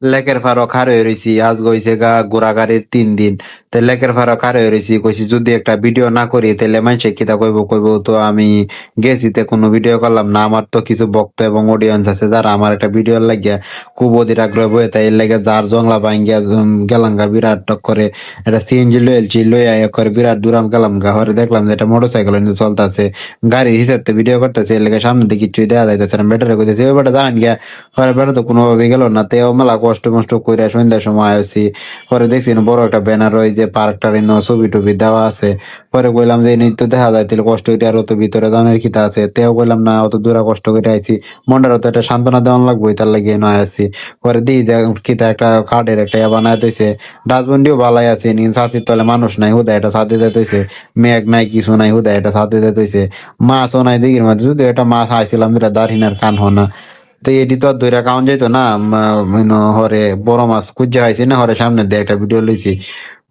লেকের ফারো খাড়ে রইছি আজ গইছে গা গোড়াগাড়ির 3 দিন। তো লেকের ফারো খাড়ে রইছি কইছি যদি একটা ভিডিও না করি তাহলে মানুষে কিতা কইব কইব তো আমি গেছি তে কোনো ভিডিও করলাম না। আমার তো কিছু ভক্ত এবং অডিয়েন্স আছে যারা আমার একটা ভিডিও লাগিয়া খুব অধীর আগ্রহ বয়ে তাই এর লাগে যার জংলা ভাঙ্গিয়া গেলাঙ্গা বিরাট টক করে একটা সিএনজি লয়েলছি লইয়া করে বিরাট দূরাম গেলাম গা হরে দেখলাম যে এটা মোটরসাইকেল নিয়ে চলতেছে গাড়ির হিসাবে ভিডিও করতেছে এর লাগে সামনে দিকে কিছুই দেওয়া যাইতেছে না বেটারে কইতেছে ওই বেটা দাঁড়ান গিয়া পরে বেটা তো কোনোভাবে গেল না তেও মেলা কষ্ট মষ্ট করে সন্ধ্যার সময় আসছি পরে দেখছি না বড় একটা ব্যানার ওই যে পার্কটার ছবি টবি দেওয়া আছে পরে কইলাম যে এই তো দেখা যায় তাহলে কষ্ট হইতে আর অত ভিতরে জানের খিতা আছে তেও কইলাম না অত দূরা কষ্ট করে আইছি মনটার তো একটা সান্ত্বনা দেওয়ান লাগবো তার লাগিয়ে নয় আসছি পরে দিই যে খিতা একটা কাঠের একটা বানায় দিয়েছে ডাস্টবিনটিও ভালাই আছে নিন ছাতির তলে মানুষ নাই হুদা এটা ছাতি দিতেছে মেঘ নাই কিছু নাই হুদা এটা ছাতি দিতেছে মাছও নাই দিঘির মধ্যে যদি একটা মাছ আইছিলাম যেটা দারহিনার কান হনা তো এটি তো আর দইরা কাউন যাইতো না হরে বড় মাছ খুঁজে হয়েছি না হরে সামনে দিয়ে একটা ভিডিও লইছি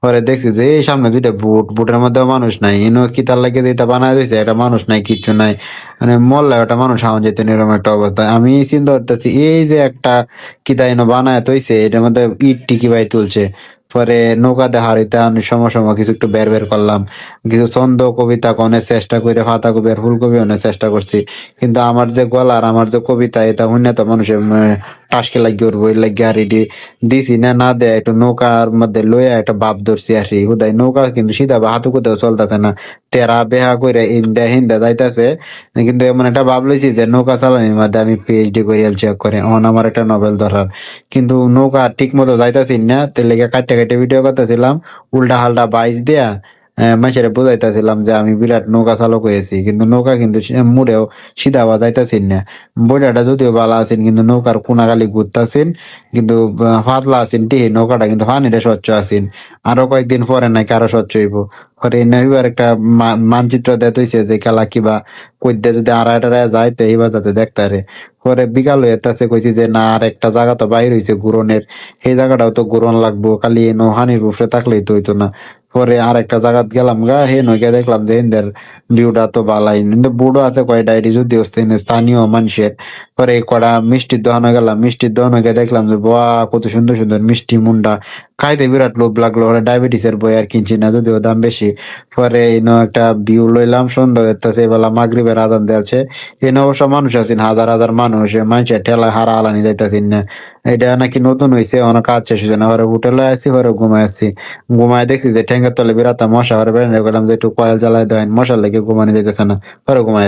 পরে দেখছি যে এই সামনে দুইটা বুটের মধ্যে মানুষ নাই ইনো কি তার লাগে এটা বানায় দিয়েছে একটা মানুষ নাই কিচ্ছু নাই মানে মরলে একটা মানুষ হাওন যেত এরকম একটা অবস্থা আমি চিন্তা করতেছি এই যে একটা কিতা এনো বানায় তৈছে এটার মধ্যে ইট টিকি বাই তুলছে পরে নৌকা দেখার হইতে আমি সময় সময় কিছু একটু বের বের করলাম কিছু ছন্দ কবিতা অনেক চেষ্টা করে ফাতা কবি আর ফুলকবি অনেক চেষ্টা করছি কিন্তু আমার যে গলা আর আমার যে কবিতা এটা শুনে তো মানুষের টাসকে লাগিয়ে উঠবো এর লাগিয়ে আর এটি দিছি না না দেয় একটু নৌকার মধ্যে লইয়া একটা বাপ ধরছি আর কি হুদাই নৌকা কিন্তু সিধা বা হাতু কোথাও চলতেছে না তেরা বেহা করে ইন্দা হিন্দা যাইতেছে কিন্তু এমন একটা ভাব লইছি যে নৌকা চালানির মধ্যে আমি পিএইচডি করে চেক করে অন আমার একটা নোবেল ধরার কিন্তু নৌকা ঠিক মতো যাইতাছি না তেল লেগে কাটতে কাটতে ভিডিও করতেছিলাম উল্টা হাল্টা বাইচ দিয়া মানুষের বুঝাইতেছিলাম যে আমি বিরাট নৌকা চালক হয়েছি কিন্তু নৌকা কিন্তু মুড়েও সিধা বা যাইতাছিল না বইটাটা যদিও ভালো আছেন কিন্তু নৌকার কোনাগালি ঘুরতাছেন কিন্তু ফাতলা আছেন টি নৌকাটা কিন্তু পানিটা স্বচ্ছ আছেন আরো কয়েকদিন পরে নাকি আরো স্বচ্ছ হইব পরে নইবার একটা মানচিত্র দেয়া হইছে যে খেলা কিবা কইতে যদি আড়ায় যায় তো এইবার যাতে দেখতে পারে পরে বিকাল হয়ে তাছে কইছি যে না আর একটা জায়গা তো বাইর হইছে ঘুরনের এই জায়গাটাও তো ঘুরন লাগবো খালি এনো হানির উপরে থাকলেই তো হইতো না পরে আর একটা জায়গাত গেলাম গা হে নইকে দেখলাম যে হিন্দের ভিউটা তো বালাই কিন্তু বুড়ো আছে কয়টা এটি যদি স্থানীয় মানুষের পরে কটা মিষ্টির দোকানে গেলাম মিষ্টির দোকানে গিয়ে দেখলাম যে বাহ কত সুন্দর সুন্দর মিষ্টি মুন্ডা খাইতে বিরাট লোভ লাগলো ওরা ডায়াবেটিসের বই আর কিনছি না যদিও দাম বেশি পরে এনো একটা ভিউ লইলাম সুন্দর হইতেছে বেলা মাগরিবের আজান দিয়েছে এনে অবশ্য মানুষ আছেন হাজার হাজার মানুষ মানুষের ঠেলায় হারা হালানি যাইতেছেন না এটা নাকি নতুন হয়েছে অনেক কাজ শেষ হয়েছে না ওরা হোটেলে আসছি ওরা ঘুমায় আসছি ঘুমায় দেখছি যে ঠেঙ্গার তলে বিরাট মশা ওরা বেড়ে গেলাম যে একটু কয়েল জ্বালায় দেয় মশার লেগে ঘুমানো যাইতেছে না ওরা ঘুমায়